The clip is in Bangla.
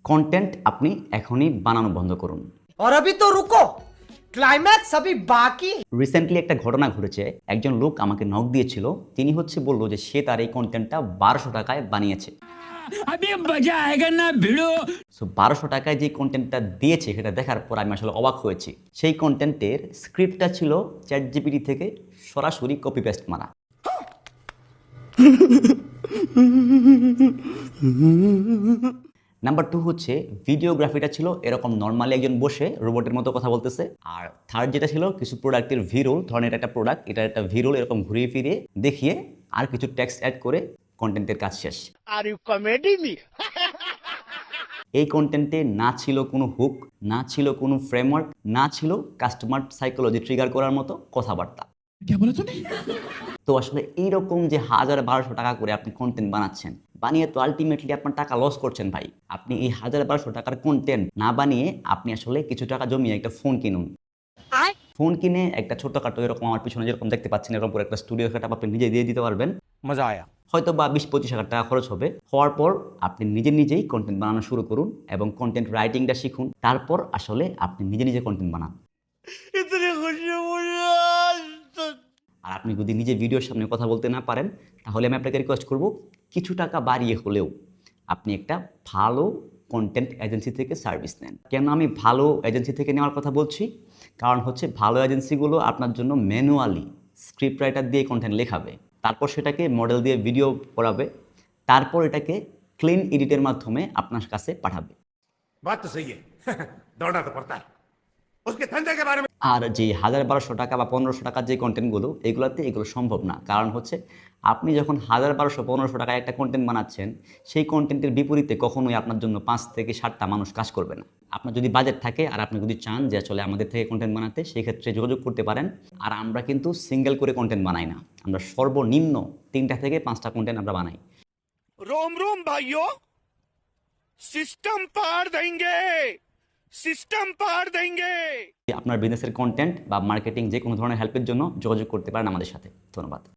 কন্টেন্ট আপনি এখনই বানানো বন্ধ করুন। और अभी तो रुको, क्लाइमैक्स अभी बाकी। রিসেন্টলি একটা ঘটনা ঘটেছে। একজন লোক আমাকে নক দিয়েছিল। তিনি বলল যে সে তার এই কন্টেন্টটা 1200 টাকায় বানিয়েছে। अभी मजा आएगा ना भिड़ो। সো 1200 টাকায় যে কন্টেন্টটা দিয়েছে সেটা দেখার পর আমি আসলে অবাক হয়েছি। সেই কন্টেন্টের স্ক্রিপ্টটা ছিল চ্যাটজিপিটি থেকে সরাসরি কপি পেস্ট মারা। নাম্বার 2 হচ্ছে ভিডিওগ্রাফিটা ছিল এরকম নর্মালি একজন বসে রোবটের মতো কথা বলতেছে। আর থার্ড যেটা ছিল কিছু প্রোডাক্টের ভিরোল, ধরেন এটা একটা প্রোডাক্ট, এটা একটা ভিরোল এরকম ঘুরিয়ে ফিরিয়ে দেখিয়ে আর কিছু টেক্সট অ্যাড করে কন্টেন্টের কাজ শেষ। Are you kidding me? এই কন্টেন্টে না ছিল কোনো হুক, না ছিল কোনো ফ্রেমওয়ার্ক, না ছিল কাস্টমার সাইকোলজি ট্রিগার করার মতো কথাবার্তা। তো আসলে এইরকম যে 1000-1200 টাকা করে আপনি কন্টেন্ট বানাচ্ছেন, বানিয়ে তো আলটিমেটলি আপনার টাকা লস করছেন ভাই। আপনি এই 1000-1200 টাকার কন্টেন্ট না বানিয়ে আপনি আসলে কিছু টাকা জমিয়ে একটা ফোন কিনুন। ফোন কিনে একটা ছোটখাটো এরকম আমার পিছনে যেরকম দেখতে পাচ্ছেন এরকম করে একটা স্টুডিও সেটআপ আপনি নিজে দিয়ে দিতে পারবেন। मजा आया। হয়তো বা 20-25 হাজার টাকা খরচ হবে। হওয়ার পর আপনি নিজেই কন্টেন্ট বানানো শুরু করুন এবং কন্টেন্ট রাইটিংটা শিখুন। তারপর আসলে আপনি নিজে কন্টেন্ট বানান। আর আপনি যদি নিজে ভিডিওর সামনে কথা বলতে না পারেন তাহলে আমি আপনাকে রিকোয়েস্ট করব কিছু টাকা বাড়িয়ে হলেও আপনি একটা ভালো কন্টেন্ট এজেন্সি থেকে সার্ভিস নেন। কেন আমি ভালো এজেন্সি থেকে নেওয়ার কথা বলছি? কারণ হচ্ছে ভালো এজেন্সিগুলো আপনার জন্য ম্যানুয়ালি স্ক্রিপ্ট রাইটার দিয়ে কন্টেন্ট লেখাবে, তারপর সেটাকে মডেল দিয়ে ভিডিও করাবে, তারপর এটাকে ক্লিন এডিটের মাধ্যমে আপনার কাছে পাঠাবে। बात तो सही है। दौड़ना तो पड़ता है उसके धंधे के बारे में। আর যে 1000-1200 টাকা বা 1500 টাকার যে কন্টেন্টগুলো এগুলো সম্ভব না। কারণ হচ্ছে আপনি যখন 1000-1200-1500 টাকায় একটা কন্টেন্ট বানাচ্ছেন, সেই কন্টেন্টের বিপরীতে কখনোই আপনার জন্য 5 থেকে 7টা মানুষ কাজ করবে না। আপনার যদি বাজেট থাকে আর আপনি যদি চান যে আসলে আমাদের থেকে কন্টেন্ট বানাতে, সেই ক্ষেত্রে যোগাযোগ করতে পারেন। আর আমরা কিন্তু সিঙ্গেল করে কন্টেন্ট বানাই না, আমরা সর্বনিম্ন 3টা থেকে 5টা কন্টেন্ট আমরা বানাই। रोम रोम भाइयों, सिस्टम पार देंगे, सिस्टम पार देंगे। আপনার বিজনেসের কন্টেন্ট বা মার্কেটিং যে কোনো ধরনের হেল্পের জন্য যোগাযোগ করতে পারেন আমাদের সাথে। ধন্যবাদ।